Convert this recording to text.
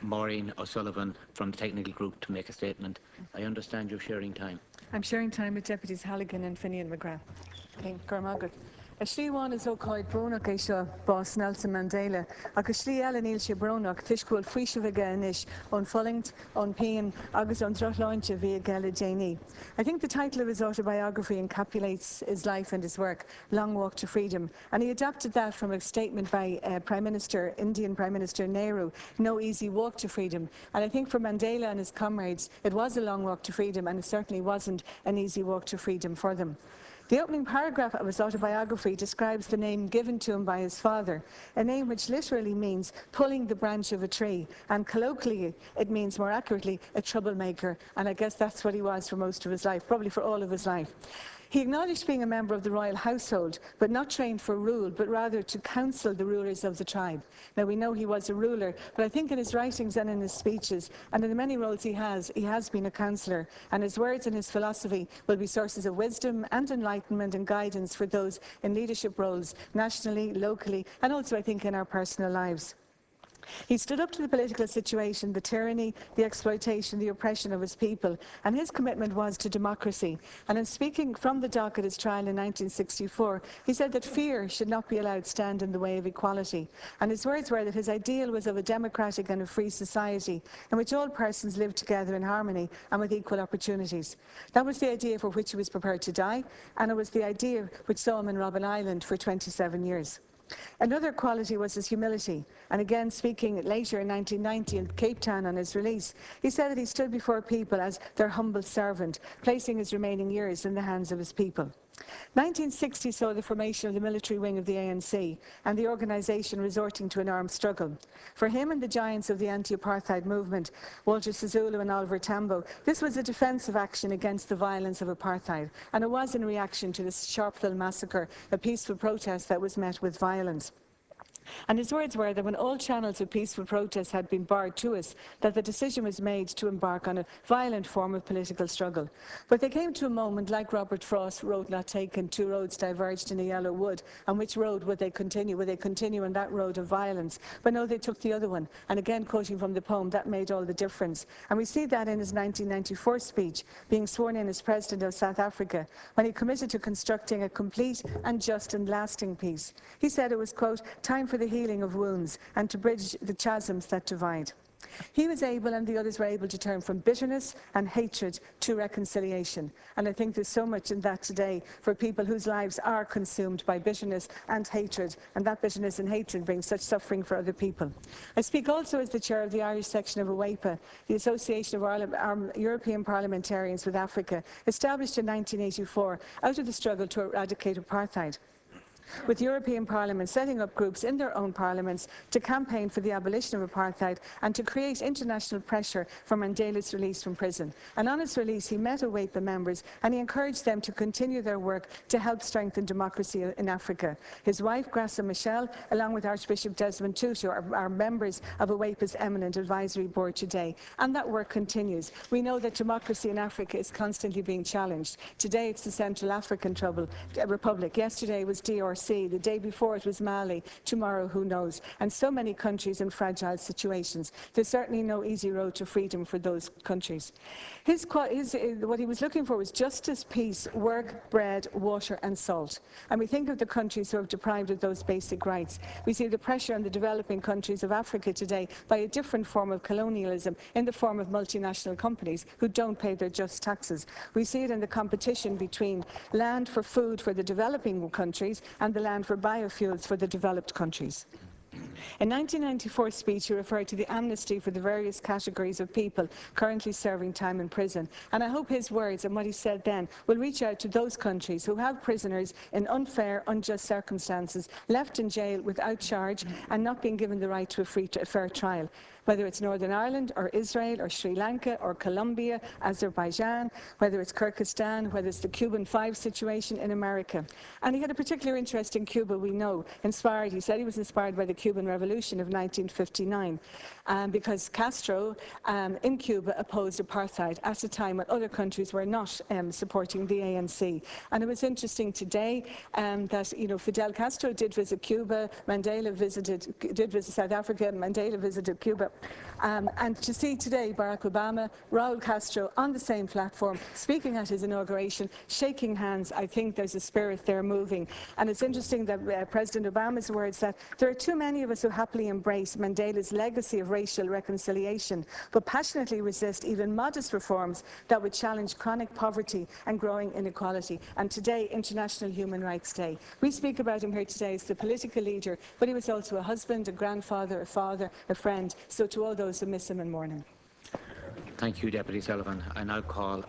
Maureen O'Sullivan from the technical group to make a statement. I understand you're sharing time. I'm sharing time with Deputies Halligan and Finian McGrath. Okay, Gormagat. A slíháin is ócáid brúnach é seo bás Nelson Mandela, agus slí eile níl sé brúnach tuisciúil faoisibh inis ón folingt, ón pein, agus ón drochláinte bhí geile déanaí. I think the title of his autobiography encapsulates his life and his work, Long Walk to Freedom, and he adapted that from a statement by Indian Prime Minister Nehru, no easy walk to freedom. And I think for Mandela and his comrades, it was a long walk to freedom, and it certainly wasn't an easy walk to freedom for them. The opening paragraph of his autobiography describes the name given to him by his father, a name which literally means pulling the branch of a tree, and colloquially it means, more accurately, a troublemaker, and I guess that's what he was for most of his life, probably for all of his life. He acknowledged being a member of the royal household, but not trained for rule, but rather to counsel the rulers of the tribe. Now, we know he was a ruler, but I think in his writings and in his speeches, and in the many roles he has been a counsellor, and his words and his philosophy will be sources of wisdom and enlightenment and guidance for those in leadership roles, nationally, locally, and also, I think, in our personal lives. He stood up to the political situation, the tyranny, the exploitation, the oppression of his people, and his commitment was to democracy. And in speaking from the dock at his trial in 1964, he said that fear should not be allowed to stand in the way of equality. And his words were that his ideal was of a democratic and a free society in which all persons lived together in harmony and with equal opportunities. That was the idea for which he was prepared to die, and it was the idea which saw him in Robben Island for 27 years. Another quality was his humility, and again speaking later in 1990 in Cape Town on his release, he said that he stood before people as their humble servant, placing his remaining years in the hands of his people. 1960 saw the formation of the military wing of the ANC and the organisation resorting to an armed struggle. For him and the giants of the anti-apartheid movement, Walter Sisulu and Oliver Tambo, this was a defensive action against the violence of apartheid, and it was in reaction to the Sharpeville massacre, a peaceful protest that was met with violence. And his words were that when all channels of peaceful protest had been barred to us, that the decision was made to embark on a violent form of political struggle. But they came to a moment, like Robert Frost, road not taken, two roads diverged in a yellow wood. And which road would they continue? Would they continue on that road of violence? But no, they took the other one. And again, quoting from the poem, that made all the difference. And we see that in his 1994 speech, being sworn in as President of South Africa, when he committed to constructing a complete and just and lasting peace. He said it was, quote, time for the healing of wounds and to bridge the chasms that divide. He was able, and the others were able, to turn from bitterness and hatred to reconciliation. And I think there's so much in that today for people whose lives are consumed by bitterness and hatred, and that bitterness and hatred brings such suffering for other people. I speak also as the chair of the Irish section of AWEPA, the Association of European Parliamentarians with Africa, established in 1984 out of the struggle to eradicate apartheid, with European Parliament setting up groups in their own parliaments to campaign for the abolition of apartheid and to create international pressure for Mandela's release from prison. And on his release, he met AWEPA members and he encouraged them to continue their work to help strengthen democracy in Africa. His wife, Graça Michel, along with Archbishop Desmond Tutu, are members of AWEPA's eminent advisory board today. And that work continues. We know that democracy in Africa is constantly being challenged. Today, it's the Central African Republic. Yesterday was DRC. The day before it was Mali. Tomorrow, who knows? And so many countries in fragile situations. There's certainly no easy road to freedom for those countries. What he was looking for was justice, peace, work, bread, water and salt. And we think of the countries who are deprived of those basic rights. We see the pressure on the developing countries of Africa today by a different form of colonialism in the form of multinational companies who don't pay their just taxes. We see it in the competition between land for food for the developing countries and the land for biofuels for the developed countries. In 1994 speech, he referred to the amnesty for the various categories of people currently serving time in prison. And I hope his words and what he said then will reach out to those countries who have prisoners in unfair, unjust circumstances, left in jail without charge and not being given the right to a fair trial. Whether it's Northern Ireland or Israel or Sri Lanka or Colombia, Azerbaijan, whether it's Kyrgyzstan, whether it's the Cuban 5 situation in America. And he had a particular interest in Cuba, we know, he said he was inspired by the Cuban Revolution of 1959, because Castro in Cuba opposed apartheid at a time when other countries were not supporting the ANC. And it was interesting today that, you know, Fidel Castro did visit Cuba, Mandela did visit South Africa, Mandela visited Cuba. And to see today Barack Obama, Raul Castro on the same platform, speaking at his inauguration, shaking hands, I think there's a spirit there moving. And it's interesting that President Obama's words that there are too many of us who happily embrace Mandela's legacy of racial reconciliation, but passionately resist even modest reforms that would challenge chronic poverty and growing inequality. And today, International Human Rights Day. We speak about him here today as the political leader, but he was also a husband, a grandfather, a father, a friend. So to all those who miss him and mourn him. Thank you, Deputy Sullivan. I now call